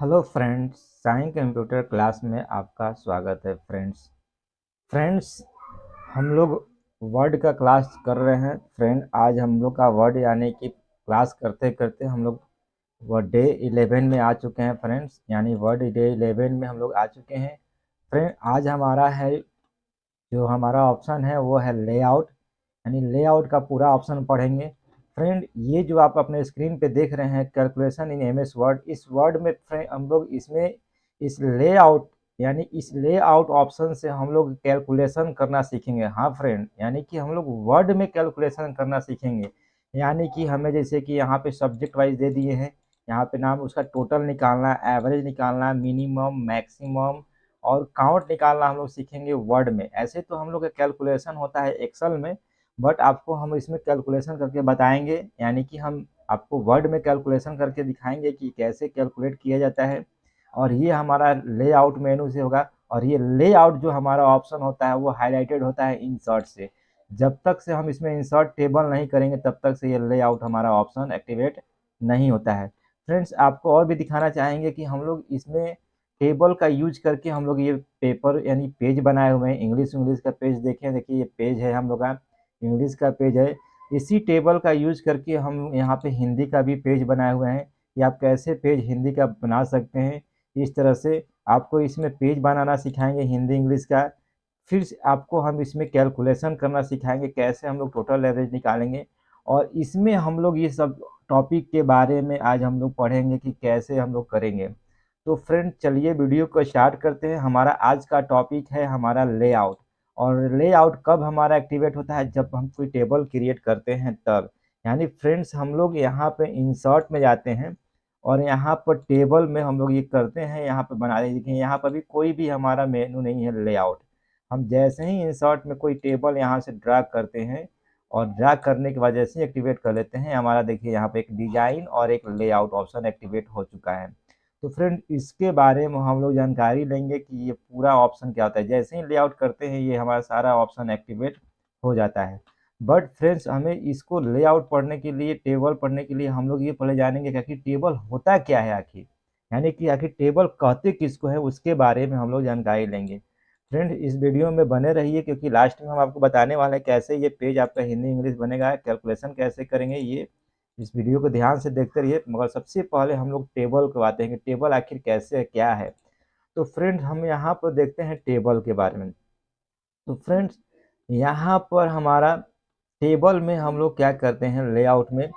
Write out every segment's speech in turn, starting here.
Hello friends, science computer class में आपका स्वागत है। फ्रेंड्स, हम लोग वर्ड का क्लास कर रहे हैं। आज हम लोग का वर्ड यानी कि क्लास करते करते हम लोग वर्ड डे 11 में आ चुके हैं। यानी वर्ड डे 11 में हम लोग आ चुके हैं। आज हमारा है, जो हमारा ऑप्शन है वो है लेआउट। यानी लेआउट का पूरा ऑप्शन पढ़ेंगे। ये जो आप अपने स्क्रीन पे देख रहे हैं कैलकुलेशन इन एमएस वर्ड, इस वर्ड में हम लोग इसमें इस लेआउट यानी इस लेआउट ऑप्शन से हम लोग कैलकुलेशन करना सीखेंगे। हाँ फ्रेंड, यानी कि हम लोग वर्ड में कैलकुलेशन करना सीखेंगे। यानी कि हमें जैसे कि यहाँ पे सब्जेक्ट वाइज दे दिए हैं, यहाँ पे नाम उसका टोटल निकालना, एवरेज निकालना, मिनिमम, मैक्सिमम और काउंट निकालना हम लोग सीखेंगे वर्ड में। ऐसे तो हम लोग का कैलकुलेशन होता है एक्सेल में, बट आपको हम इसमें कैलकुलेशन करके बताएंगे। यानी कि हम आपको वर्ड में कैलकुलेशन करके दिखाएंगे कि कैसे कैलकुलेट किया जाता है। और ये हमारा लेआउट मेनू से होगा। और ये लेआउट जो हमारा ऑप्शन होता है वो हाईलाइटेड होता है इंसर्ट से। जब तक से हम इसमें इंसर्ट टेबल नहीं करेंगे तब तक से ये लेआउट हमारा ऑप्शन एक्टिवेट नहीं होता है। आपको और भी दिखाना चाहेंगे कि हम लोग इसमें टेबल का यूज करके हम लोग ये पेपर यानी पेज बनाए हुए हैं। इंग्लिश इंग्लिश का पेज देखें, देखिए ये पेज है हम लोग का, इंग्लिश का पेज है। इसी टेबल का यूज करके हम यहाँ पे हिंदी का भी पेज बनाए हुए हैं कि आप कैसे पेज हिंदी का बना सकते हैं। इस तरह से आपको इसमें पेज बनाना सिखाएंगे हिंदी इंग्लिश का। आपको हम इसमें कैलकुलेशन करना सिखाएंगे, कैसे हम लोग टोटल एवरेज निकालेंगे। और इसमें हम लोग ये सब टॉपिक के बारे में आज हम लोग पढ़ेंगे कि कैसे हम लोग करेंगे। तो चलिए वीडियो को स्टार्ट करते हैं। हमारा आज का टॉपिक है हमारा लेआउट। और लेआउट कब हमारा एक्टिवेट होता है? जब हम कोई टेबल क्रिएट करते हैं तब। यानी हम लोग यहाँ पे इंसर्ट में जाते हैं और यहाँ पर टेबल में हम लोग ये करते हैं, यहाँ पे बना देखिए यहाँ पर भी कोई भी हमारा मेनू नहीं है लेआउट। हम जैसे ही इंसर्ट में कोई टेबल यहाँ से ड्रैग करते हैं और ड्रैग करने के बाद जैसे ही एक्टिवेट कर लेते हैं, हमारा देखिए यहाँ पे एक डिजाइन और एक लेआउट ऑप्शन एक्टिवेट हो चुका है। तो इसके बारे में हम लोग जानकारी लेंगे कि ये पूरा ऑप्शन क्या होता है। जैसे ही लेआउट करते हैं ये हमारा सारा ऑप्शन एक्टिवेट हो जाता है। बट हमें इसको लेआउट पढ़ने के लिए, टेबल पढ़ने के लिए हम लोग ये पहले जानेंगे कि आखिर टेबल होता क्या है आखिर। यानी कि आखिर टेबल कहते किसको है, उसके बारे में हम लोग जानकारी लेंगे। इस वीडियो में बने रहिए क्योंकि लास्ट में हम आपको बताने वाले हैं कैसे ये पेज आपका हिंदी इंग्लिश बनेगा, कैलकुलेशन कैसे करेंगे। ये इस वीडियो को ध्यान से देखते रहिए। मगर सबसे पहले हम लोग टेबल को आते हैं कि टेबल आखिर कैसे है, क्या है। तो हम यहाँ पर देखते हैं टेबल के बारे में। तो यहाँ पर हमारा टेबल में हम लोग क्या करते हैं लेआउट में,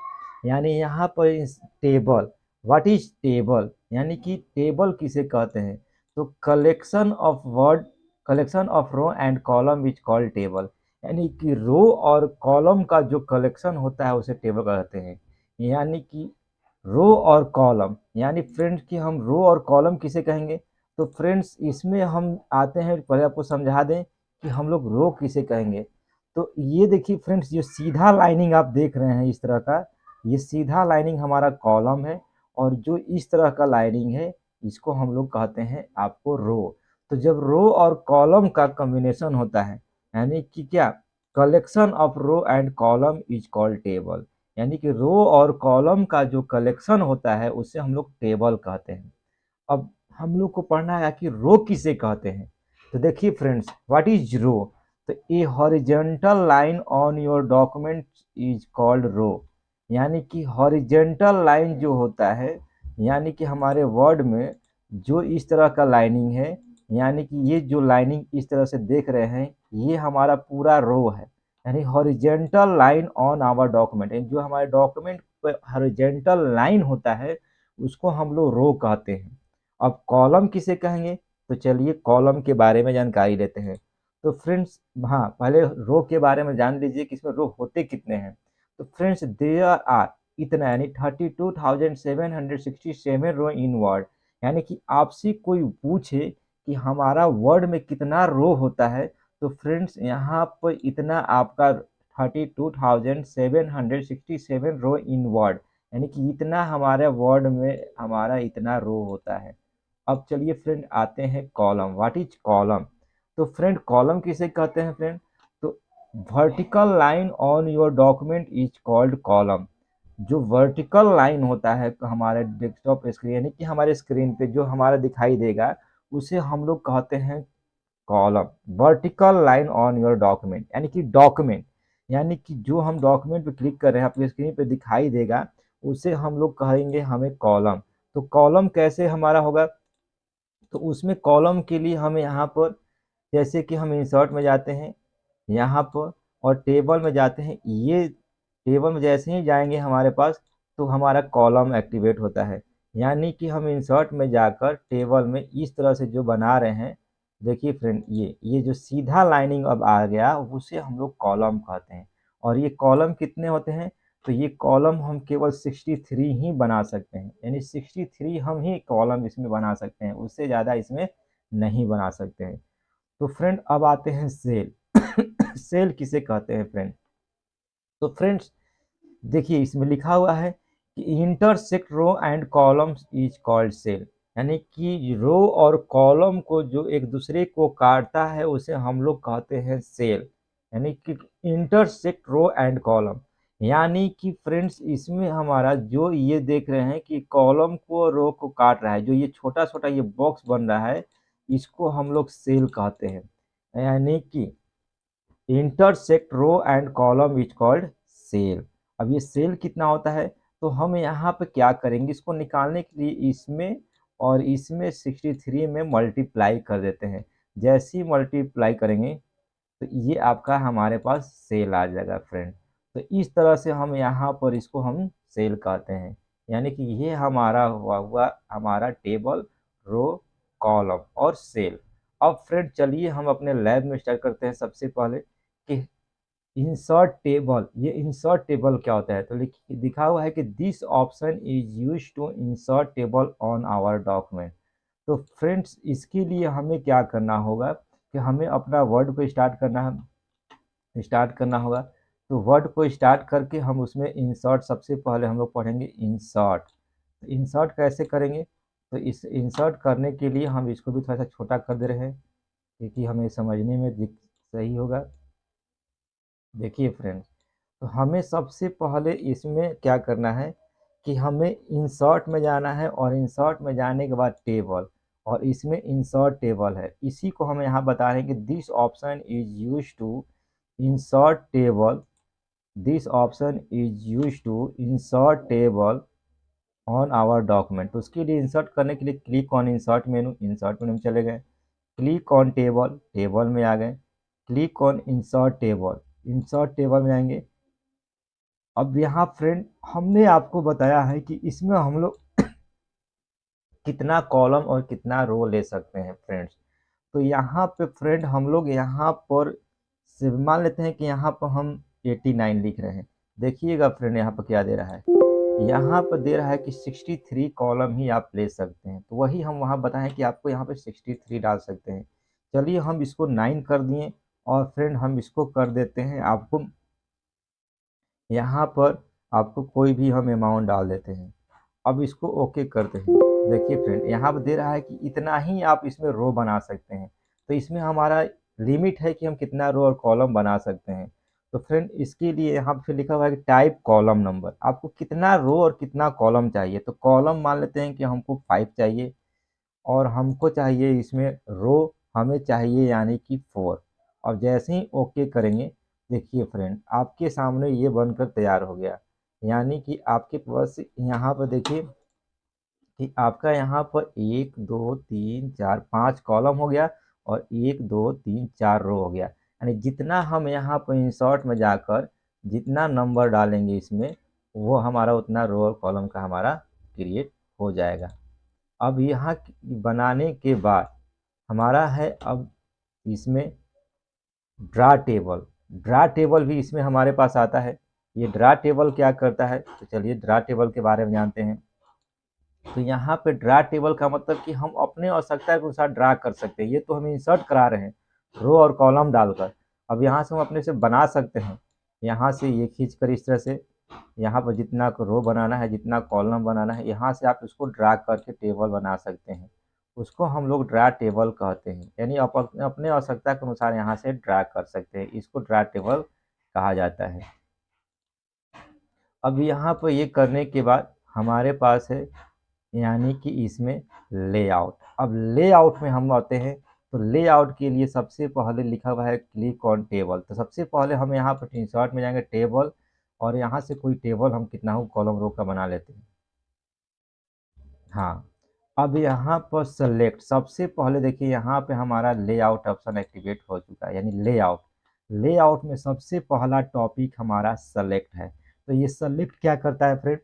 यानी यहाँ पर इस टेबल, व्हाट इज टेबल, यानी कि टेबल किसे कहते हैं? तो collection of row and column which called table. यानी कि रो और कॉलम का जो कलेक्शन होता है उसे टेबल कहते हैं। यानी कि रो और कॉलम, यानी कि हम रो और कॉलम किसे कहेंगे? तो इसमें हम आते हैं, पहले आपको समझा दें कि हम लोग रो किसे कहेंगे। तो ये देखिए जो सीधा लाइनिंग आप देख रहे हैं इस तरह का, ये सीधा लाइनिंग हमारा कॉलम है। और जो इस तरह का लाइनिंग है इसको हम लोग कहते हैं आपको रो। तो जब रो और कॉलम का कॉम्बिनेशन होता है, यानी कि क्या, collection of row and column is called table. यानी कि रो और कॉलम का जो कलेक्शन होता है उसे हम लोग टेबल कहते हैं। अब हम लोग को पढ़ना है कि रो किसे कहते हैं। तो देखिए व्हाट इज रो? तो a horizontal line on your document is called row. यानी कि हॉरिजॉन्टल लाइन जो होता है, यानी कि हमारे वर्ड में जो इस तरह का लाइनिंग है, यानी कि ये जो लाइनिंग इस तरह से देख रहे हैं ये हमारा पूरा रो है। यानी horizontal line on our document, जो हमारे डॉक्यूमेंट पर हॉरिजॉन्टल लाइन होता है उसको हम लोग रो कहते हैं। अब कॉलम किसे कहेंगे? तो चलिए कॉलम के बारे में जानकारी लेते हैं। तो हाँ, पहले रो के बारे में जान लीजिए कि इसमें रो होते कितने हैं। तो देयर आर, इतना यानी 32,767 रो इन वर्ड। यानी कि आपसे कोई पूछे कि हमारा वर्ड में कितना रो होता है, तो यहाँ पर इतना आपका 32,767 रो इन वर्ड, यानी कि इतना हमारे वर्ड में हमारा इतना रो होता है। अब चलिए आते हैं कॉलम। What is column? तो कॉलम किसे कहते हैं? तो vertical line on your document is called column. जो वर्टिकल लाइन होता है हमारे डेस्कटॉप स्क्रीन यानी कि हमारे स्क्रीन पे जो हमारा दिखाई देगा, उसे हम लोग कहते हैं column. Vertical line on your document यानी कि डॉक्यूमेंट, यानी कि जो हम डॉक्यूमेंट पे क्लिक कर रहे हैं आपकी स्क्रीन पे दिखाई देगा, उसे हम लोग कहेंगे हमें कॉलम। तो कॉलम कैसे हमारा होगा, तो उसमें कॉलम के लिए हमें यहाँ पर, जैसे कि हम इंसर्ट में जाते हैं यहाँ पर और टेबल में जाते हैं, ये टेबल में जैसे ही जाएंगे हमारे पास तो हमारा कॉलम एक्टिवेट होता है। यानी कि हम इंसर्ट में जाकर टेबल में इस तरह से जो बना रहे हैं, देखिए फ्रेंड, ये जो सीधा लाइनिंग अब आ गया उसे हम लोग कॉलम कहते हैं। और ये कॉलम कितने होते हैं, तो ये कॉलम हम केवल 63 ही बना सकते हैं, यानी 63 हम ही कॉलम इसमें बना सकते हैं, उससे ज़्यादा इसमें नहीं बना सकते हैं। तो फ्रेंड अब आते हैं सेल। सेल किसे कहते हैं फ्रेंड, तो फ्रेंड्स देखिए इसमें लिखा हुआ है कि intersect row and columns is called cell, यानी कि रो और कॉलम को जो एक दूसरे को काटता है उसे हम लोग कहते हैं सेल, यानी कि इंटरसेक्ट रो एंड कॉलम। यानी कि फ्रेंड्स इसमें हमारा जो ये देख रहे हैं कि कॉलम को रो को काट रहा है, जो ये छोटा छोटा ये बॉक्स बन रहा है, इसको हम लोग सेल कहते हैं। यानी कि intersect row and column is called cell. अब ये सेल कितना होता है, तो हम यहाँ पे क्या करेंगे, इसको निकालने के लिए इसमें और इसमें 63 में मल्टीप्लाई कर देते हैं। जैसे ही मल्टीप्लाई करेंगे तो ये आपका हमारे पास सेल आ जाएगा फ्रेंड। तो इस तरह से हम यहाँ पर इसको हम सेल कहते हैं, यानी कि ये हमारा हुआ हमारा टेबल, रो, कॉलम और सेल। अब फ्रेंड चलिए हम अपने लैब में स्टार्ट करते हैं। सबसे पहले कि इंसर्ट टेबल, ये इंसर्ट टेबल क्या होता है, तो दिखा हुआ है कि this option is use to insert table on our document. तो फ्रेंड्स इसके लिए हमें क्या करना होगा कि हमें अपना वर्ड को स्टार्ट करना होगा। तो वर्ड को स्टार्ट करके हम उसमें इंसर्ट, सबसे पहले हम लोग पढ़ेंगे इंसर्ट। तो इंसर्ट कैसे करेंगे, तो इस इंसर्ट करने के लिए हम इसको भी थोड़ा सा छोटा कर दे रहे हैं क्योंकि हमें समझने में सही होगा। देखिए फ्रेंड्स, तो हमें सबसे पहले इसमें क्या करना है कि हमें इंसर्ट में जाना है और इंसर्ट में जाने के बाद टेबल, और इसमें इंसर्ट टेबल है, इसी को हम यहाँ बता रहे हैं कि this option is use to insert table, this option is use to insert table on our document. तो उसके लिए इंसर्ट करने के लिए click on insert menu, insert menu में चले गए, क्लिक ऑन टेबल, टेबल में आ गए, click on insert table, insert table में आएंगे। अब यहाँ फ्रेंड हमने आपको बताया है कि इसमें हम लोग कितना कॉलम और कितना रो ले सकते हैं फ्रेंड्स। तो यहाँ पे फ्रेंड हम लोग यहाँ पर से मान लेते हैं कि यहाँ पर हम 89 लिख रहे हैं। देखिएगा फ्रेंड यहाँ पर क्या दे रहा है, यहाँ पर दे रहा है कि 63 कॉलम ही आप ले सकते हैं। तो वही हम वहाँ बताएं कि आपको यहाँ पे 63 डाल सकते हैं। चलिए हम इसको 9 कर दिए और फ्रेंड हम इसको कर देते हैं, आपको यहाँ पर आपको कोई भी हम अमाउंट डाल देते हैं। अब इसको ओके करते हैं। देखिए फ्रेंड यहाँ पर दे रहा है कि इतना ही आप इसमें रो बना सकते हैं। तो इसमें हमारा लिमिट है कि हम कितना रो और कॉलम बना सकते हैं। तो फ्रेंड इसके लिए यहाँ पे लिखा हुआ है कि टाइप कॉलम नंबर, आपको कितना रो और कितना कॉलम चाहिए। तो कॉलम मान लेते हैं कि हमको 5 चाहिए और हमको चाहिए इसमें रो हमें चाहिए यानी कि 4। और जैसे ही ओके करेंगे, देखिए फ्रेंड आपके सामने ये बनकर तैयार हो गया। यानी कि आपके पास यहाँ पर देखिए कि आपका यहाँ पर 1 2 3 4 5 कॉलम हो गया और 1 2 3 4 रो हो गया। यानी जितना हम यहाँ पर इंसर्ट में जाकर जितना नंबर डालेंगे इसमें, वो हमारा उतना रो और कॉलम का हमारा क्रिएट हो जाएगा। अब यहाँ बनाने के बाद हमारा है अब इसमें ड्रा टेबल। ड्रा टेबल भी इसमें हमारे पास आता है। ये ड्रा टेबल क्या करता है, तो चलिए ड्रा टेबल के बारे में जानते हैं। तो यहाँ पे ड्रा टेबल का मतलब कि हम अपने आवश्यकता के अनुसार ड्रा कर सकते हैं। ये तो हम इंसर्ट करा रहे हैं रो और कॉलम डालकर। अब यहाँ से हम अपने से बना सकते हैं, यहाँ से ये खींच कर इस तरह से यहाँ पर जितना रो बनाना है जितना कॉलम बनाना है, यहाँ से आप इसको ड्रा करके टेबल बना सकते हैं। उसको हम लोग ड्रा टेबल कहते हैं, यानी आप अपने आवश्यकता के अनुसार यहाँ से ड्रा कर सकते हैं। इसको ड्रा टेबल कहा जाता है। अब यहाँ पर ये करने के बाद हमारे पास है यानी कि इसमें लेआउट। अब लेआउट में हम आते हैं, तो लेआउट के लिए सबसे पहले लिखा हुआ है क्लिक ऑन टेबल। तो सबसे पहले हम यहाँ पर इंसर्ट में जाएंगे टेबल, और यहाँ से कोई टेबल हम कितना हो कॉलम रो का बना लेते हैं। हाँ, अब यहाँ पर सेलेक्ट, सबसे पहले देखिए यहाँ पे हमारा लेआउट ऑप्शन एक्टिवेट हो चुका है, यानी लेआउट। लेआउट में सबसे पहला टॉपिक हमारा सेलेक्ट है। तो ये सेलेक्ट क्या करता है फ्रेंड,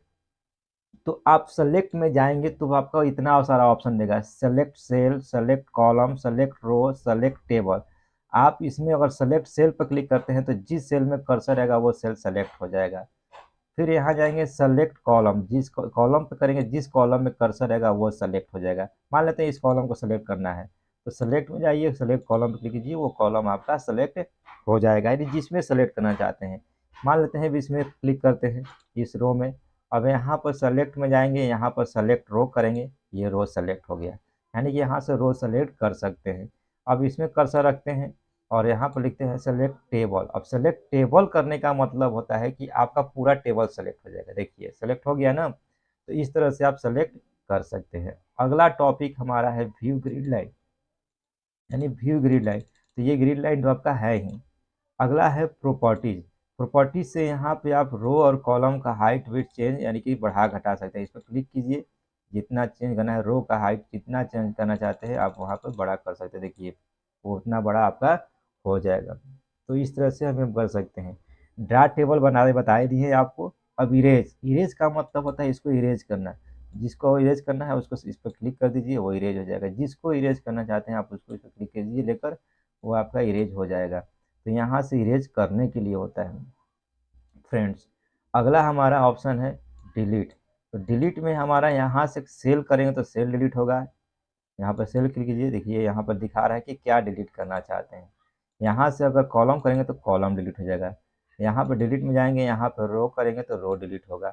तो आप सेलेक्ट में जाएंगे तो आपका इतना सारा ऑप्शन देगा, select cell, select column, select row, select table. आप इसमें अगर सेलेक्ट सेल पर क्लिक करते हैं तो जिस सेल में कर्सर रहेगा वो सेल सेलेक्ट हो जाएगा। फिर यहाँ जाएंगे सेलेक्ट कॉलम, जिस कॉलम पे करेंगे जिस कॉलम में कर्सर रहेगा वो सेलेक्ट हो जाएगा। मान लेते हैं इस कॉलम को सेलेक्ट करना है, तो सेलेक्ट में जाइए, सेलेक्ट कॉलम पे क्लिक कीजिए, वो कॉलम आपका सेलेक्ट हो जाएगा, यानी जिसमें सेलेक्ट करना चाहते हैं। मान लेते हैं इसमें क्लिक करते हैं इस रो में। अब यहाँ पर सेलेक्ट में जाएंगे, यहाँ पर सेलेक्ट रो करेंगे, ये रो सेलेक्ट हो गया, यानी कि यहाँ से रो सेलेक्ट कर सकते हैं। अब इसमें कर्सर रखते हैं और यहाँ पर लिखते हैं सेलेक्ट टेबल। अब सेलेक्ट टेबल करने का मतलब होता है कि आपका पूरा टेबल सेलेक्ट हो जाएगा। देखिए सेलेक्ट हो गया ना, तो इस तरह से आप सेलेक्ट कर सकते हैं। अगला टॉपिक हमारा है व्यू ग्रिड लाइन, यानी व्यू ग्रिड लाइन। तो ये ग्रिड लाइन तो आपका है ही। अगला है प्रॉपर्टीज। प्रॉपर्टीज से यहाँ पे आप रो और कॉलम का हाइट विड्थ चेंज यानी कि बढ़ा घटा सकते हैं। इस पर क्लिक कीजिए, जितना चेंज करना है, रो का हाइट जितना चेंज करना चाहते हैं आप वहाँ पर बड़ा कर सकते हैं। देखिए वो उतना बड़ा आपका हो जाएगा। तो इस तरह से हम कर सकते हैं। ड्रा टेबल बना बताए दिए आपको। अब इरेज, इरेज का मतलब होता है इसको इरेज करना। जिसको इरेज करना है उसको इस पर क्लिक कर दीजिए, वो इरेज हो जाएगा। जिसको इरेज करना चाहते हैं आप उसको इस पर क्लिक कीजिए लेकर, वो आपका इरेज हो जाएगा। तो यहाँ से इरेज करने के लिए होता है फ्रेंड्स। अगला हमारा ऑप्शन है डिलीट। तो डिलीट में हमारा यहाँ से सेल करेंगे तो सेल डिलीट होगा। यहाँ पर सेल क्लिक कीजिए, देखिए यहाँ पर दिखा रहा है कि क्या डिलीट करना चाहते हैं। यहाँ से अगर कॉलम करेंगे तो कॉलम डिलीट हो जाएगा। यहाँ पर डिलीट में जाएंगे, यहाँ पर रो करेंगे तो रो डिलीट होगा।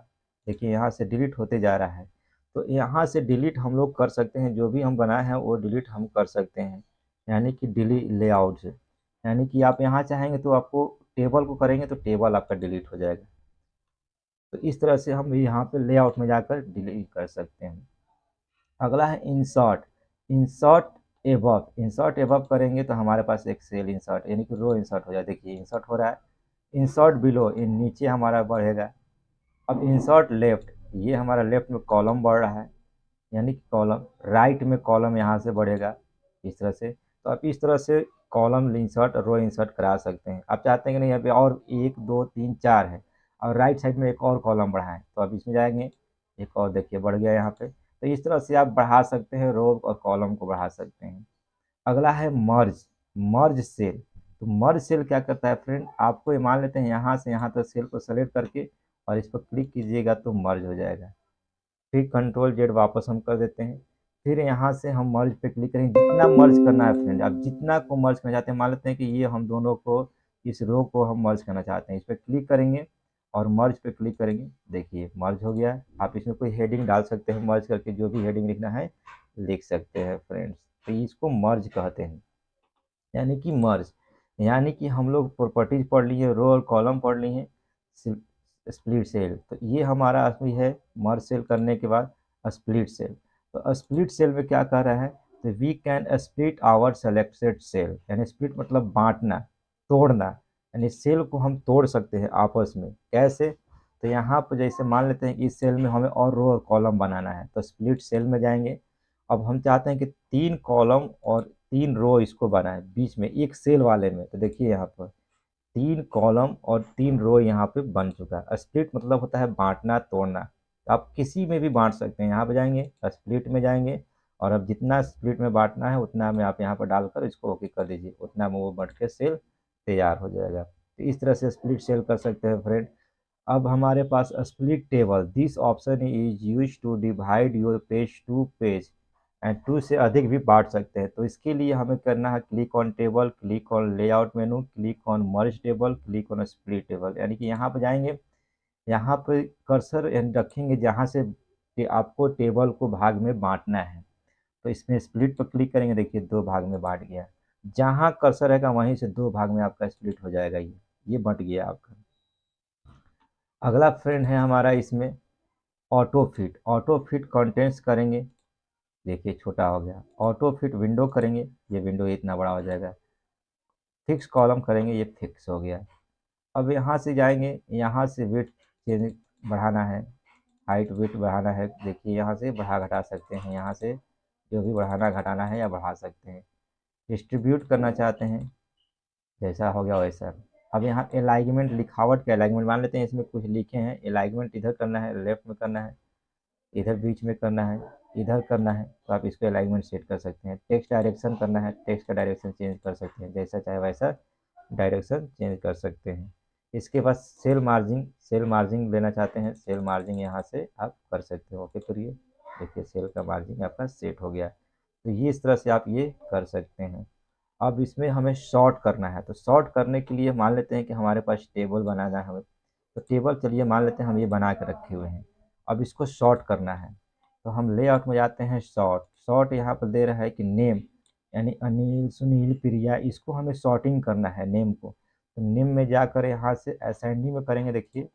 देखिए यहाँ से डिलीट होते जा रहा है। तो यहाँ से डिलीट हम लोग कर सकते हैं, जो भी हम बनाए हैं वो डिलीट हम कर सकते हैं, यानी कि डिलीट लेआउट से। यानी कि आप यहाँ चाहेंगे तो आपको टेबल को करेंगे तो टेबल आपका डिलीट हो जाएगा। तो इस तरह से हम यहाँ पे लेआउट में जाकर डिलीट कर सकते हैं। अगला है insert. Insert above, insert above करेंगे तो हमारे पास एक सेल इंसर्ट यानी कि रो इंसर्ट हो जाए। देखिए इंसर्ट हो रहा है। इंसर्ट बिलो, इन नीचे हमारा बढ़ेगा। अब इंसर्ट लेफ्ट, ये हमारा लेफ्ट में कॉलम बढ़ रहा है, यानी कि कॉलम राइट में कॉलम यहाँ से बढ़ेगा इस तरह से। तो आप इस तरह से कॉलम इंसर्ट और रो इंसर्ट करा सकते हैं। आप चाहते हैं कि नहीं यहाँ पे और 1 2 3 4 है और राइट साइड में एक और कॉलम बढ़ाएं, तो आप इसमें जाएंगे, एक और देखिए बढ़ गया यहाँ पे। तो इस तरह से आप बढ़ा सकते हैं, रो और कॉलम को बढ़ा सकते हैं। अगला है मर्ज। मर्ज सेल। तो मर्ज सेल क्या करता है फ्रेंड, आपको ये मान लेते हैं यहाँ से यहाँ तक सेल को सेलेक्ट करके और इस पर क्लिक कीजिएगा तो मर्ज हो जाएगा। फिर कंट्रोल जेड वापस हम कर देते हैं। फिर यहाँ से हम मर्ज पे क्लिक करेंगे, जितना मर्ज करना है फ्रेंड, आप जितना को मर्ज करना चाहते हैं। मान लेते हैं कि ये हम दोनों को, इस रो को हम मर्ज करना चाहते हैं, इस पर क्लिक करेंगे और मर्ज पे क्लिक करेंगे। देखिए मर्ज हो गया। आप इसमें कोई हेडिंग डाल सकते हैं, मर्ज करके जो भी हेडिंग लिखना है लिख सकते हैं फ्रेंड्स। तो इसको मर्ज कहते हैं, यानी कि मर्ज। यानी कि हम लोग प्रॉपर्टीज पढ़ लिए, रो और कॉलम पढ़ लिए, स्प्लिट सेल। तो ये हमारा अभी है मर्ज सेल करने के बाद स्प्लिट सेल। तो स्प्लिट सेल में क्या कह रहा है, तो we can split our selected cell, यानी स्प्लिट मतलब बांटना, तोड़ना, यानी सेल को हम तोड़ सकते हैं आपस में। कैसे, तो यहाँ पर जैसे मान लेते हैं इस सेल में हमें और रो और कॉलम बनाना है, तो स्प्लिट सेल में जाएंगे। अब हम चाहते हैं कि 3 कॉलम और 3 रो इसको बनाएं बीच में एक सेल वाले में। तो देखिए यहाँ पर 3 कॉलम और 3 रो यहाँ पे बन चुका है। स्प्लिट मतलब होता है बांटना, तोड़ना। तो आप किसी में भी बांट सकते हैं। यहाँ पे जाएंगे, स्प्लिट में जाएंगे और अब जितना स्प्लिट में बांटना है उतना में आप यहाँ पर डालकर इसको ओके कर दीजिए, उतना में वो बट के सेल तैयार हो जाएगा। तो इस तरह से स्प्लिट सेल कर सकते हैं फ्रेंड। अब हमारे पास split table, this option is use to divide your page to page and 2 से अधिक भी बांट सकते हैं। तो इसके लिए हमें करना है click on table, click on layout menu, click on merge table, click on split table. यानी कि यहाँ पर जाएंगे, यहाँ पर कर्सर रखेंगे जहाँ से कि आपको टेबल को भाग में बांटना है। तो इसमें स्प्लिट पर क्लिक करेंगे, देखिए 2 भाग में बांट गया। जहाँ कर्सर रहेगा वहीं से 2 भाग में आपका स्प्लिट हो जाएगा। ये बट गया आपका। अगला फ्रेंड है हमारा इसमें auto fit. Auto fit contents करेंगे, देखिए छोटा हो गया। ऑटो फिट विंडो करेंगे, ये विंडो इतना बड़ा हो जाएगा। फिक्स कॉलम करेंगे, ये फिक्स हो गया। अब यहाँ से जाएंगे, यहाँ से वेट चेंज बढ़ाना है, हाइट वेट बढ़ाना है, देखिए यहाँ से बढ़ा घटा सकते हैं, यहाँ से जो भी बढ़ाना घटाना है या बढ़ा सकते हैं। डिस्ट्रीब्यूट करना चाहते हैं, जैसा हो गया वैसा। अब यहाँ अलाइनमेंट, लिखावट के अलाइनमेंट मान लेते हैं, इसमें कुछ लिखे हैं, अलाइनमेंट इधर करना है, लेफ्ट में करना है, इधर बीच में करना है, इधर करना है, तो आप इसको अलाइनमेंट सेट कर सकते हैं। टेक्स्ट डायरेक्शन करना है, टेक्स्ट का डायरेक्शन चेंज कर सकते हैं, जैसा चाहे वैसा डायरेक्शन चेंज कर सकते हैं। इसके बाद सेल मार्जिन, सेल मार्जिन लेना चाहते हैं, सेल मार्जिन यहाँ से आप कर सकते हो। ओके करिए, देखिए सेल का मार्जिन आपका सेट हो गया। तो ये इस तरह से आप ये कर सकते हैं। अब इसमें हमें शॉर्ट करना है, तो शॉर्ट करने के लिए मान लेते हैं कि हमारे पास टेबल बनाना है हमें, तो टेबल चलिए मान लेते हैं हम ये बना के रखे हुए हैं। अब इसको शॉर्ट करना है, तो हम लेआउट में जाते हैं, शॉर्ट। शॉर्ट यहाँ पर दे रहा है कि नेम, यानी अनिल, सुनील, प्रिया, इसको हमें शॉर्टिंग करना है नेम को। तो नेम में जाकर यहाँ से असेंडिंग में करेंगे, देखिए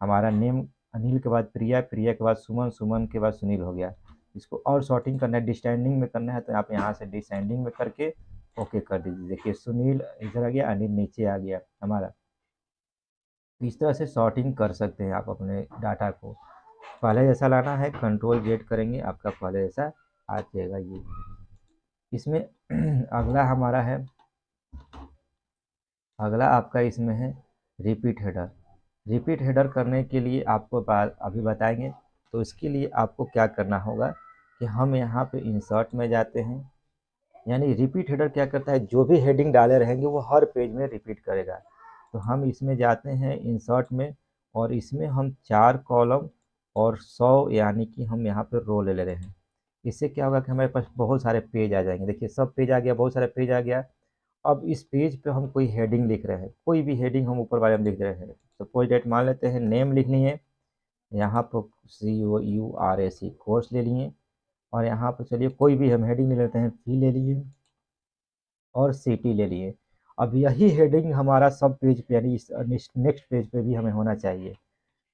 हमारा नेम अनिल के बाद प्रिया, प्रिया के बाद सुमन, सुमन के बाद सुनील हो गया। इसको और शॉर्टिंग करना है, डिसेंडिंग में करना है, तो आप यहाँ से डिसेंडिंग में करके ओके कर दीजिए। देखिए सुनील इधर आ गया, अनिल नीचे आ गया हमारा। तो इस तरह से शॉर्टिंग कर सकते हैं आप अपने डाटा को। पहले जैसा लाना है, कंट्रोल जेड करेंगे, आपका पहले जैसा आ जाएगा ये। इसमें अगला हमारा है, अगला आपका इसमें है रिपीट हेडर। रिपीट हेडर करने के लिए आपको अभी बताएंगे। तो इसके लिए आपको क्या करना होगा कि हम यहाँ पे इंसर्ट में जाते हैं, यानी रिपीट हेडर क्या करता है, जो भी हेडिंग डाले रहेंगे वो हर पेज में रिपीट करेगा। तो हम इसमें जाते हैं इंसर्ट में, और इसमें हम 4 कॉलम और 100 यानी कि हम यहाँ पे रो ले रहे हैं। इससे क्या होगा कि हमारे पास बहुत सारे पेज आ जाएंगे, देखिए सब पेज आ गया, बहुत सारे पेज आ गया। अब इस पेज पे हम कोई हेडिंग लिख रहे हैं, कोई भी हेडिंग हम ऊपर वाले में लिख रहे हैं, सपोज डेट मान लेते हैं नेम लिखनी है, यहाँ पर COURAC कोर्स ले लिए, और यहाँ पर चलिए कोई भी हम हेडिंग ले लेते हैं, फी ले लिए और सिटी ले लिए। अब यही हेडिंग हमारा सब पेज पे, यानी इस नेक्स्ट पेज पे भी हमें होना चाहिए।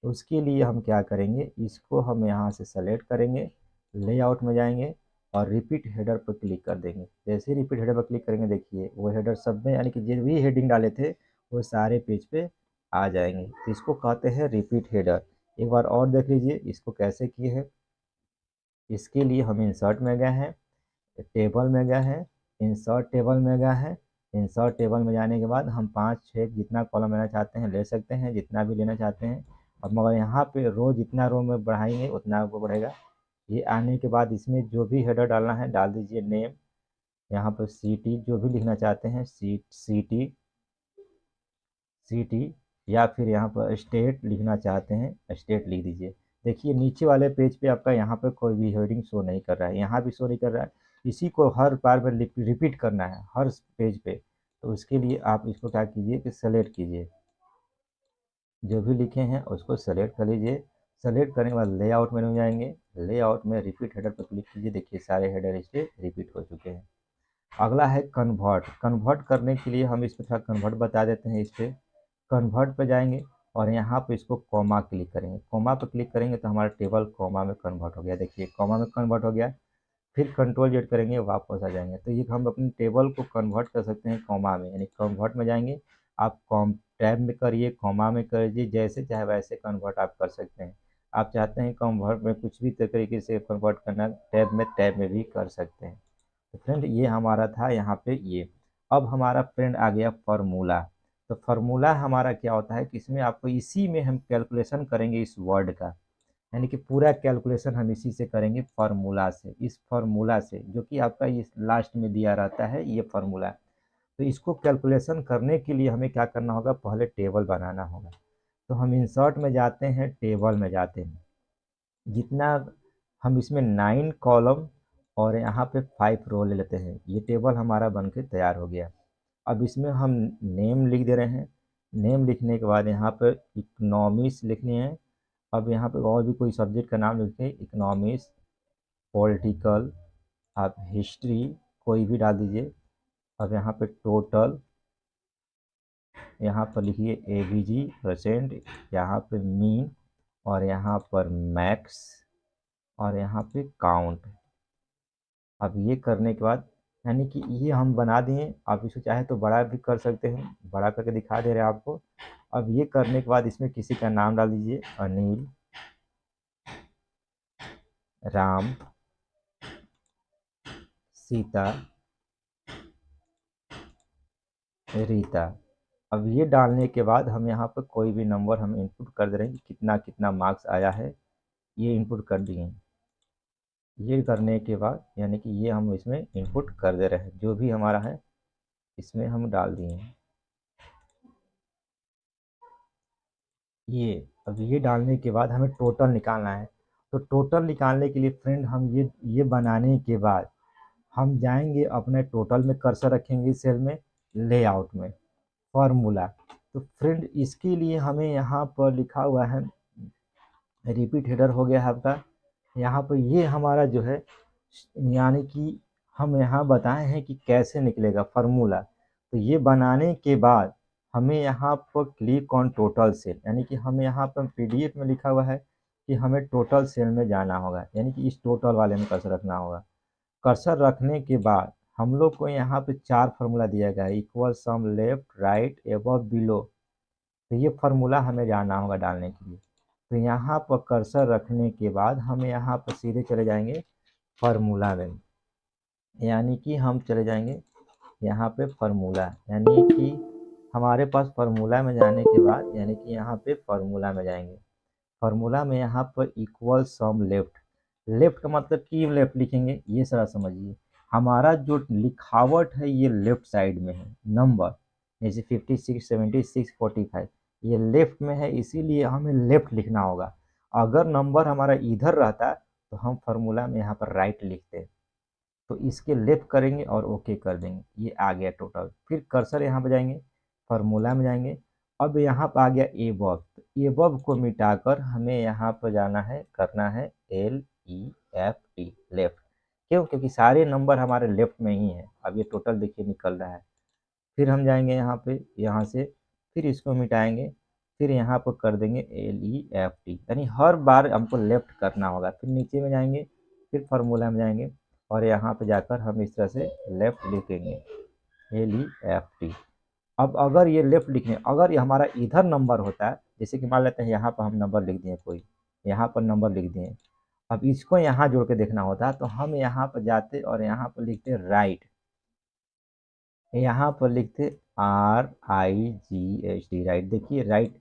तो उसके लिए हम क्या करेंगे, इसको हम यहाँ से सेलेक्ट करेंगे, लेआउट में जाएंगे और रिपीट हेडर पर क्लिक कर देंगे। जैसे ही रिपीट हेडर पर क्लिक करेंगे, देखिए वो हेडर सब में, यानी कि जो भी हेडिंग डाले थे वो सारे पेज पे आ जाएंगे। तो इसको कहते हैं रिपीट हेडर। एक बार और देख लीजिए इसको कैसे किए हैं। इसके लिए हम इंसर्ट में गए हैं, टेबल में गए हैं, इंसर्ट टेबल में गए हैं। इंसर्ट टेबल में जाने के बाद हम 5-6 जितना कॉलम लेना चाहते हैं ले सकते हैं, जितना भी लेना चाहते हैं। अब मगर यहाँ पे रो, जितना रो में बढ़ाएंगे उतना वो बढ़ेगा। ये आने के बाद इसमें जो भी हेडर डालना है डाल दीजिए, नेम, यहाँ पर सिटी जो भी लिखना चाहते हैं, सिटी, सिटी, या फिर यहाँ पर स्टेट लिखना चाहते हैं, स्टेट लिख दीजिए। देखिए नीचे वाले पेज पे आपका यहाँ पर कोई भी हेडिंग शो नहीं कर रहा है, यहाँ भी शो नहीं कर रहा है। इसी को हर बार में रिपीट करना है हर पेज पे। तो उसके लिए आप इसको क्या कीजिए कि सेलेक्ट कीजिए, जो भी लिखे हैं उसको सेलेक्ट कर लीजिए। सेलेक्ट करने के बाद लेआउट मेनू जाएंगे, लेआउट में रिपीट हेडर पर क्लिक कीजिए, देखिए सारे हेडर इस पर रिपीट हो चुके हैं। अगला है कन्वर्ट। कन्वर्ट करने के लिए हम इस पर थोड़ा कन्वर्ट बता देते हैं। इस पर कन्वर्ट पे जाएंगे और यहाँ पे इसको कॉमा क्लिक करेंगे, कॉमा पे क्लिक करेंगे तो हमारा टेबल कॉमा में कन्वर्ट हो गया, देखिए कॉमा में कन्वर्ट हो गया। फिर कंट्रोल जेड करेंगे, वापस आ जाएंगे। तो ये हम अपने टेबल को कन्वर्ट कर सकते हैं कॉमा में, यानी कन्वर्ट में जाएंगे, आप कॉम टैब में करिए, कॉमा में करिए, जैसे चाहे वैसे कन्वर्ट आप कर सकते हैं। आप चाहते हैं कन्वर्ट में कुछ भी तरीके से कन्वर्ट करना, टैब में भी कर सकते हैं। तो फ्रेंड ये हमारा था यहाँ पे ये। अब हमारा फ्रेंड आ गया फार्मूला। तो फार्मूला हमारा क्या होता है कि इसमें आपको, इसी में हम कैलकुलेशन करेंगे इस वर्ड का, यानी कि पूरा कैलकुलेशन हम इसी से करेंगे, फार्मूला से, इस फार्मूला से, जो कि आपका ये लास्ट में दिया रहता है ये फार्मूला। तो इसको कैलकुलेशन करने के लिए हमें क्या करना होगा, पहले टेबल बनाना होगा। तो हम इंसर्ट में जाते हैं, टेबल में जाते हैं, जितना हम इसमें 9 कॉलम और यहाँ पे 5 रो ले लेते हैं, ये टेबल हमारा बन के तैयार हो गया। अब इसमें हम नेम लिख दे रहे हैं, नेम लिखने के बाद यहाँ पर इकोनॉमिक्स लिखनी है। अब यहाँ पे और भी कोई सब्जेक्ट का नाम लिखते हैं, इकोनॉमिक्स, पॉलिटिकल, आप हिस्ट्री कोई भी डाल दीजिए। अब यहाँ पे टोटल, यहाँ पर लिखिए एवीजी परसेंट, यहाँ पे मीन, और यहाँ पर मैक्स, और यहाँ पे काउंट। अब ये करने के बाद यानी कि ये हम बना दिए। आप इसको चाहे तो बड़ा भी कर सकते हैं, बड़ा करके दिखा दे रहे हैं आपको। अब ये करने के बाद इसमें किसी का नाम डाल दीजिए, अनिल, राम, सीता, रीता। अब ये डालने के बाद हम यहाँ पर कोई भी नंबर हम इनपुट कर दे रहे हैं, कितना कितना मार्क्स आया है ये इनपुट कर दिए। ये करने के बाद यानी कि ये हम इसमें इनपुट कर दे रहे हैं, जो भी हमारा है इसमें हम डाल दिए। ये अब ये डालने के बाद हमें टोटल निकालना है। तो टोटल निकालने के लिए फ्रेंड हम ये बनाने के बाद हम जाएंगे अपने टोटल में, कर्सर रखेंगे सेल में, लेआउट में, फार्मूला। तो फ्रेंड इसके लिए हमें यहाँ पर लिखा हुआ है, रिपीट हेडर हो गया है आपका। यहाँ पर ये हमारा जो है यानी कि हम यहाँ बताए हैं कि कैसे निकलेगा फार्मूला। तो ये बनाने के बाद हमें यहाँ पर क्लिक ऑन टोटल सेल, यानी कि हमें यहाँ पर पीडीएफ में लिखा हुआ है कि हमें टोटल सेल में जाना होगा, यानी कि इस टोटल वाले में कर्सर रखना होगा। कर्सर रखने के बाद हम लोग को यहाँ पे 4 फार्मूला दिया गया है, इक्वल, सम, लेफ्ट, राइट, एबव, बिलो। तो ये फार्मूला हमें जाना होगा डालने के लिए। तो यहाँ पर कर्सर रखने के बाद हम यहाँ पर सीधे चले जाएंगे फार्मूला में, यानी कि हम चले जाएंगे यहाँ पे फार्मूला, यानी कि हमारे पास फार्मूला में जाने के बाद यानी कि यहाँ पे फार्मूला में जाएंगे। फार्मूला में यहाँ पर इक्वल, सम, लेफ्ट। लेफ्ट का मतलब कि लेफ्ट लिखेंगे, ये सारा समझिए। हमारा जो लिखावट है ये लेफ्ट साइड में है, नंबर जैसे 56, 76, 45 ये लेफ्ट में है, इसीलिए हमें लेफ्ट लिखना होगा। अगर नंबर हमारा इधर रहता तो हम फार्मूला में यहाँ पर राइट लिखते। तो इसके लेफ्ट करेंगे और ओके कर देंगे, ये आ गया टोटल। फिर कर्सर यहाँ पे जाएंगे, फार्मूला में जाएंगे। अब यहाँ पर आ गया एबव, तो एबव को मिटाकर हमें यहाँ पर जाना है, करना है LEFT, लेफ्ट। क्यों? क्योंकि सारे नंबर हमारे लेफ्ट में ही है। अब ये टोटल देखिए निकल रहा है। फिर हम जाएंगे यहाँ पे, यहाँ से फिर इसको मिटाएंगे, फिर यहाँ पर कर देंगे LEFT, यानी हर बार हमको लेफ्ट करना होगा। फिर नीचे में जाएंगे, फिर फार्मूला में जाएंगे और यहाँ पे जाकर हम इस तरह से लेफ्ट लिखेंगे, LEFT। अब अगर ये लेफ्ट लिखने, अगर ये हमारा इधर नंबर होता है, जैसे कि मान लेते हैं यहाँ पर हम नंबर लिख दिए, कोई यहाँ पर नंबर लिख दिए, अब इसको यहाँ जोड़ के देखना होता है, तो हम यहाँ पर जाते और यहाँ पर लिखते राइट, यहाँ पर लिखते RIGHT, राइट। देखिए राइट,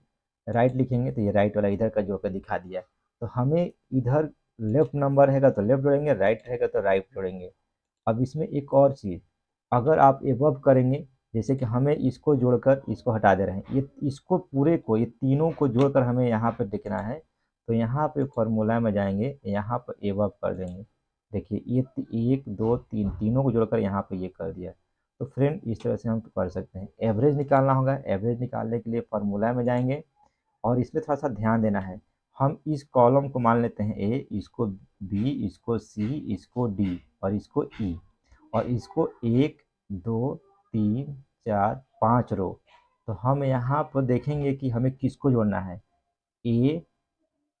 राइट लिखेंगे तो ये राइट वाला इधर का जोड़ कर दिखा दिया। तो हमें इधर लेफ्ट नंबर रहेगा तो लेफ्ट जोड़ेंगे, राइट रहेगा तो राइट जोड़ेंगे। अब इसमें एक और चीज़, अगर आप एबव करेंगे, जैसे कि हमें इसको जोड़कर इसको हटा दे रहे हैं, ये इसको पूरे को, ये तीनों को जोड़कर हमें यहाँ पर लिखना है। तो यहाँ पे फार्मूला में जाएंगे, यहाँ पर एबव कर देंगे। देखिए ये 1 2 3 तीनों को जोड़कर यहाँ पे ये कर दिया। तो फ्रेंड इस तरह से हम कर सकते हैं। एवरेज निकालना होगा, एवरेज निकालने के लिए फार्मूला में जाएंगे और इसमें थोड़ा सा ध्यान देना है। हम इस कॉलम को मान लेते हैं ए, इसको बी, इसको सी, इसको डी और इसको ई, और इसको 1 2 3 4 5 रो। तो हम यहाँ पर देखेंगे कि हमें किसको जोड़ना है, ए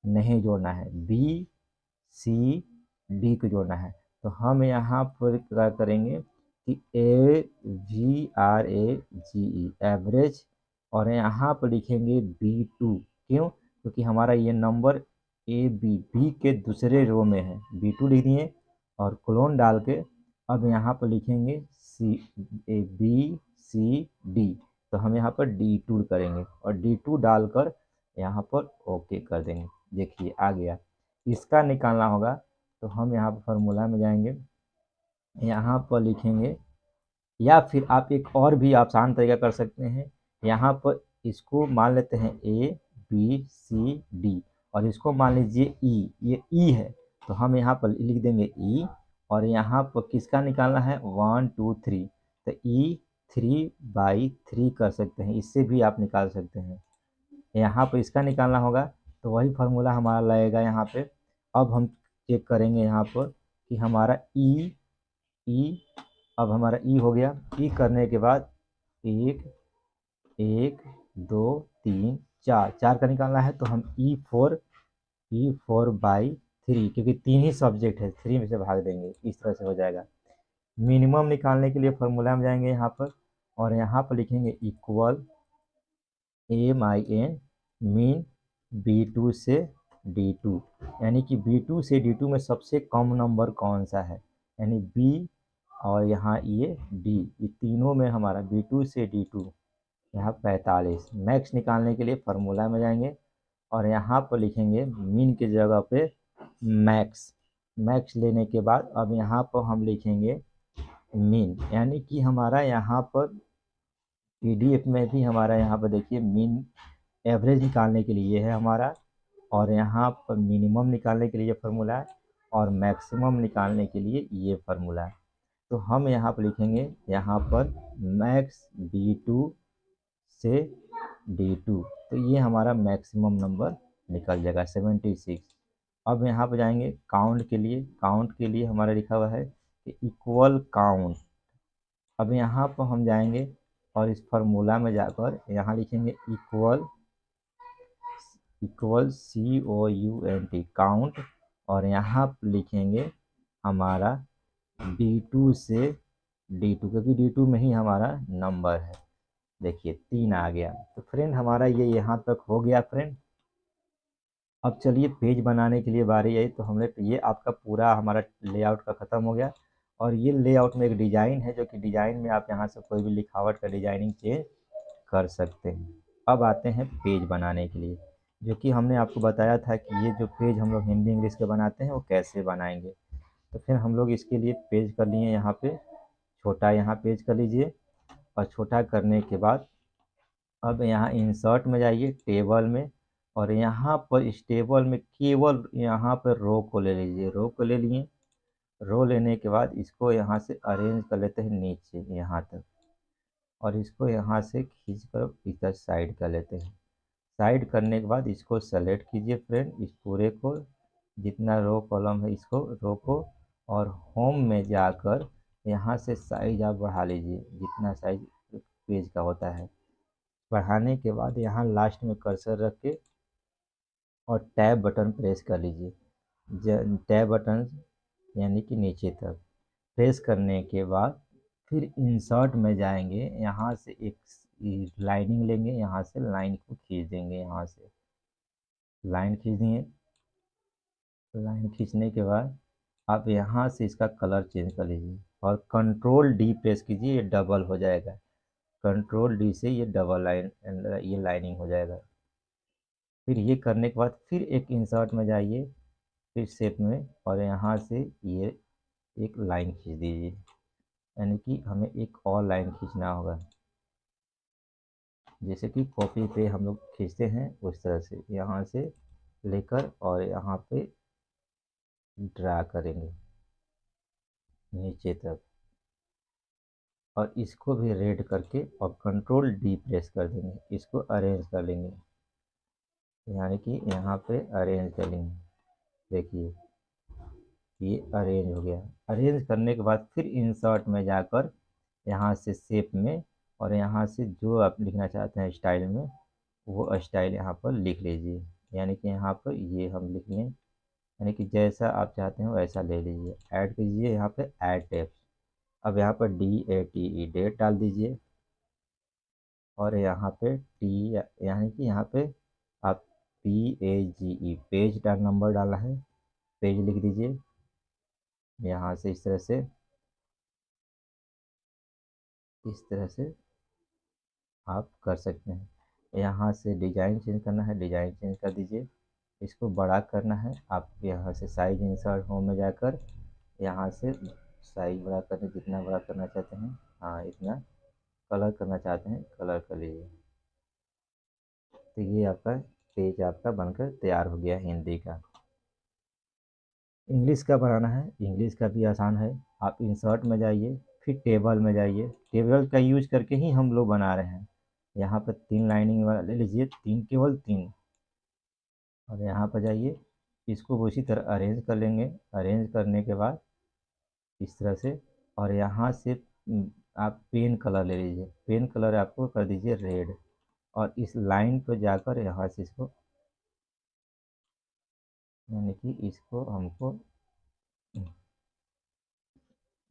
नहीं जोड़ना है, बी सी डी को जोड़ना है। तो हम यहाँ पर क्या करेंगे कि AVRAGE, एवरेज, और यहाँ पर लिखेंगे B2। क्यों? क्योंकि हमारा ये नंबर बी के दूसरे रो में है, B2 लिख दिए और कोलोन डाल के अब यहाँ पर लिखेंगे BCD। तो हम यहाँ पर D2 करेंगे और D2 डालकर यहाँ पर ओके कर देंगे। देखिए आ गया। इसका निकालना होगा तो हम यहाँ पर फार्मूला में जाएंगे, यहाँ पर लिखेंगे, या फिर आप एक और भी आसान तरीका कर सकते हैं। यहाँ पर इसको मान लेते हैं ABCD और इसको मान लीजिए ई, ये ई है तो हम यहाँ पर लिख देंगे ई, और यहाँ पर किसका निकालना है 1 2 3, तो E3/3 कर सकते हैं, इससे भी आप निकाल सकते हैं। यहाँ पर इसका निकालना होगा तो वही फार्मूला हमारा लगेगा यहाँ पे। अब हम चेक करेंगे यहाँ पर कि हमारा ई, अब हमारा ई हो गया। ई करने के बाद 1 1 2 3 4, 4 का निकालना है तो हम E4/3, क्योंकि 3 ही सब्जेक्ट है, 3 में से भाग देंगे, इस तरह से हो जाएगा। मिनिमम निकालने के लिए फॉर्मूला में जाएंगे यहाँ पर, और यहाँ पर लिखेंगे इक्वल MIN, मीन B2 से D2, यानी कि B2 से D2 में सबसे कम नंबर कौन सा है, यानी B और यहाँ ये D, ये तीनों में हमारा B2 से D2 यहाँ 45। मैक्स निकालने के लिए फार्मूला में जाएंगे और यहाँ पर लिखेंगे मीन की जगह पे मैक्स। मैक्स लेने के बाद अब यहाँ पर हम लिखेंगे मीन, यानी कि हमारा यहाँ पर PDF में भी हमारा यहाँ पर देखिए मीन एवरेज निकालने के लिए है हमारा, और यहाँ पर मिनिमम निकालने के लिए ये फार्मूला है, और मैक्सिमम निकालने के लिए ये फार्मूला है। तो हम यहाँ पर लिखेंगे यहाँ पर मैक्स B2 से D2, तो ये हमारा मैक्सिमम नंबर निकल जाएगा 76। अब यहाँ पर जाएंगे काउंट के लिए, काउंट के लिए हमारा लिखा हुआ है कि इक्वल काउंट। अब यहाँ पर हम जाएंगे और इस फार्मूला में जाकर यहाँ लिखेंगे इक्वल COUNT काउंट, और यहाँ लिखेंगे हमारा D2 से D2, क्योंकि D2 में ही हमारा नंबर है। देखिए 3 आ गया। तो फ्रेंड हमारा ये यहाँ तक हो गया फ्रेंड। अब चलिए पेज बनाने के लिए बारी आई, तो हमने ये आपका पूरा हमारा लेआउट का ख़त्म हो गया, और ये लेआउट में एक डिज़ाइन है, जो कि डिज़ाइन में आप यहाँ से कोई भी लिखावट का डिज़ाइनिंग चेंज कर सकते हैं। अब आते हैं पेज बनाने के लिए, जो कि हमने आपको बताया था कि ये जो पेज हम लोग हिंदी इंग्लिश के बनाते हैं वो कैसे बनाएंगे। तो फिर हम लोग इसके लिए पेज कर लिए यहाँ पे, छोटा यहाँ पेज कर लीजिए, और छोटा करने के बाद अब यहाँ इंसर्ट में जाइए टेबल में, और यहाँ पर इस टेबल में केवल यहाँ पर रो को ले लीजिए। रो को ले लिए, रो लेने के बाद इसको यहाँ से अरेंज कर लेते हैं नीचे यहाँ तक, और इसको यहाँ से खींच कर इधर साइड कर लेते हैं। साइड करने के बाद इसको सेलेक्ट कीजिए फ्रेंड, इस पूरे को, जितना रो कॉलम है इसको, रो को, और होम में जाकर यहाँ से साइज आप बढ़ा लीजिए, जितना साइज पेज का होता है। बढ़ाने के बाद यहाँ लास्ट में कर्सर रख के और टैब बटन प्रेस कर लीजिए। टैब बटन यानी कि नीचे तक प्रेस करने के बाद फिर इंसर्ट में जाएंगे, यहाँ से एक लाइनिंग लेंगे, यहाँ से लाइन को खींच देंगे, यहाँ से लाइन खींच दिए। लाइन खींचने के बाद आप यहाँ से इसका कलर चेंज कर लीजिए, और कंट्रोल D प्रेस कीजिए, ये डबल हो जाएगा। कंट्रोल D से ये डबल लाइन, ये लाइनिंग हो जाएगा। फिर ये करने के बाद फिर एक इंसर्ट में जाइए, फिर शेप में, और यहाँ से ये एक लाइन खींच दीजिए, यानी कि हमें एक और लाइन खींचना होगा, जैसे कि कॉपी पे हम लोग खींचते हैं उस तरह से यहाँ से लेकर और यहाँ पे ड्रा करेंगे नीचे तक, और इसको भी रेड करके और कंट्रोल D प्रेस कर देंगे, इसको अरेंज कर लेंगे, यानी कि यहाँ पे अरेंज कर लेंगे। देखिए ये अरेंज हो गया। अरेंज करने के बाद फिर इंसर्ट में जाकर यहाँ से शेप में, और यहाँ से जो आप लिखना चाहते हैं स्टाइल में, वो स्टाइल यहाँ पर लिख लीजिए, यानी कि यहाँ पर ये हम लिख लें, यानी कि जैसा आप चाहते हैं वैसा ले लीजिए। ऐड कीजिए यहाँ पे ऐड टेक्स्ट। अब यहाँ पर DATE डेट डाल दीजिए, और यहाँ पे T यानी कि यहाँ पे आप PAGE पेज नंबर डाला है, पेज लिख दीजिए यहाँ से। इस तरह से आप कर सकते हैं। यहाँ से डिज़ाइन चेंज करना है, डिज़ाइन चेंज कर दीजिए। इसको बड़ा करना है, आप यहाँ से साइज इंसर्ट होम में जाकर यहाँ से साइज बड़ा करने, जितना बड़ा करना चाहते हैं, हाँ इतना। कलर करना चाहते हैं, कलर कर लीजिए। तो ये आपका पेज आपका बनकर तैयार हो गया हिंदी का। इंग्लिश का बनाना है, इंग्लिश का भी आसान है। आप इंसर्ट में जाइए, फिर टेबल में जाइए, टेबल का यूज करके ही हम लोग बना रहे हैं। यहाँ पर 3 लाइनिंग वाला ले लीजिए, 3 केवल 3, और यहाँ पर जाइए, इसको उसी तरह अरेंज कर लेंगे। अरेंज करने के बाद इस तरह से, और यहाँ से आप पेन कलर ले लीजिए, पेन कलर आपको कर दीजिए रेड, और इस लाइन पर जाकर यहाँ से इसको, यानी कि इसको हमको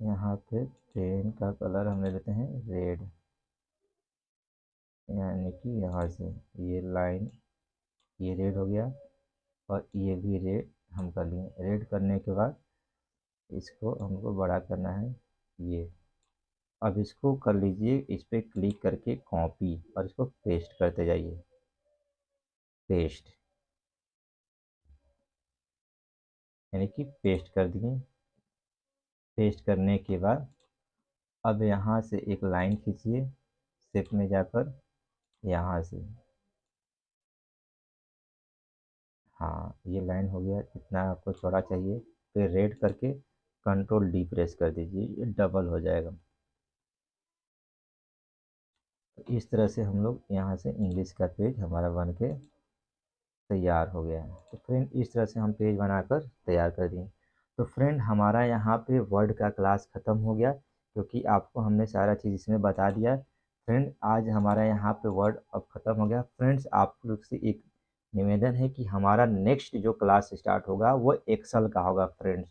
यहाँ पे पेन का कलर हम ले लेते हैं रेड, यानी कि यहाँ से ये लाइन, ये रेड हो गया और ये भी रेड हम कर लिए। रेड करने के बाद इसको हमको बड़ा करना है ये। अब इसको कर लीजिए, इस पर क्लिक करके कॉपी और इसको पेस्ट करते जाइए, पेस्ट, यानी कि पेस्ट कर दिए। पेस्ट करने के बाद अब यहाँ से एक लाइन खींचिए शेप में जाकर, यहाँ से, हाँ ये लाइन हो गया, इतना आपको चौड़ा चाहिए। फिर रेड करके कंट्रोल डी प्रेस कर दीजिए, ये डबल हो जाएगा। तो इस तरह से हम लोग यहाँ से इंग्लिश का पेज हमारा बन के तैयार हो गया है। तो फ्रेंड इस तरह से हम पेज बनाकर तैयार कर दिए। तो फ्रेंड हमारा यहाँ पे वर्ड का क्लास ख़त्म हो गया, क्योंकि आपको हमने सारा चीज़ इसमें बता दिया। फ्रेंड आज हमारा यहाँ पे वर्ड अब ख़त्म हो गया। फ्रेंड्स आप लोग से एक निवेदन है कि हमारा नेक्स्ट जो क्लास स्टार्ट होगा वो एक्सेल का होगा। फ्रेंड्स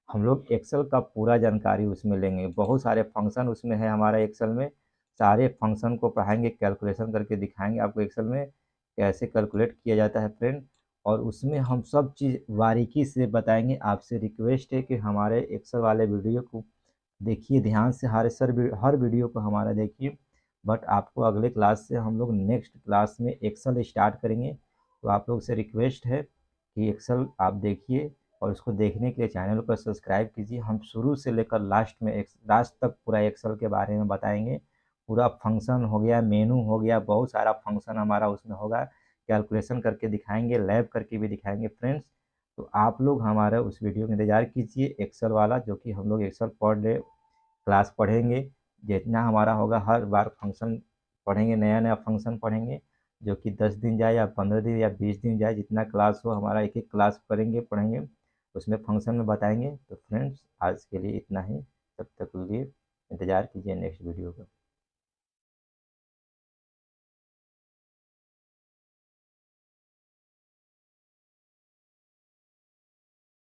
हम लोग एक्सेल का पूरा जानकारी उसमें लेंगे, बहुत सारे फंक्शन उसमें है हमारा एक्सेल में, सारे फंक्शन को पढ़ाएंगे, कैलकुलेशन करके दिखाएंगे आपको एक्सेल में कैसे कैलकुलेट किया जाता है फ्रेंड। और उसमें हम सब चीज़ बारीकी से बताएंगे। आपसे रिक्वेस्ट है कि हमारे एक्सेल वाले वीडियो को देखिए ध्यान से, हर वीडियो को हमारा देखिए। बट आपको अगले क्लास से हम लोग नेक्स्ट क्लास में एक्सेल स्टार्ट करेंगे। तो आप लोग से रिक्वेस्ट है कि एक्सेल आप देखिए, और उसको देखने के लिए चैनल को सब्सक्राइब कीजिए। हम शुरू से लेकर लास्ट तक पूरा एक्सेल के बारे में बताएंगे। पूरा फंक्शन हो गया, मेनू हो गया, बहुत सारा फंक्शन हमारा उसमें होगा, कैलकुलेशन करके दिखाएंगे, लैब करके भी दिखाएंगे फ्रेंड्स। तो आप लोग हमारा उस वीडियो का इंतज़ार कीजिए एक्सेल वाला, जो कि हम लोग एक्सेल पर डे क्लास पढ़ेंगे। जितना हमारा होगा हर बार फंक्शन पढ़ेंगे, नया नया फंक्शन पढ़ेंगे, जो कि 10 दिन जाए या 15 दिन या 20 दिन जाए, जितना क्लास हो हमारा एक एक क्लास करेंगे, पढ़ेंगे, उसमें फंक्शन में बताएंगे। तो फ्रेंड्स आज के लिए इतना ही, तब तक के लिए इंतज़ार कीजिए नेक्स्ट वीडियो का।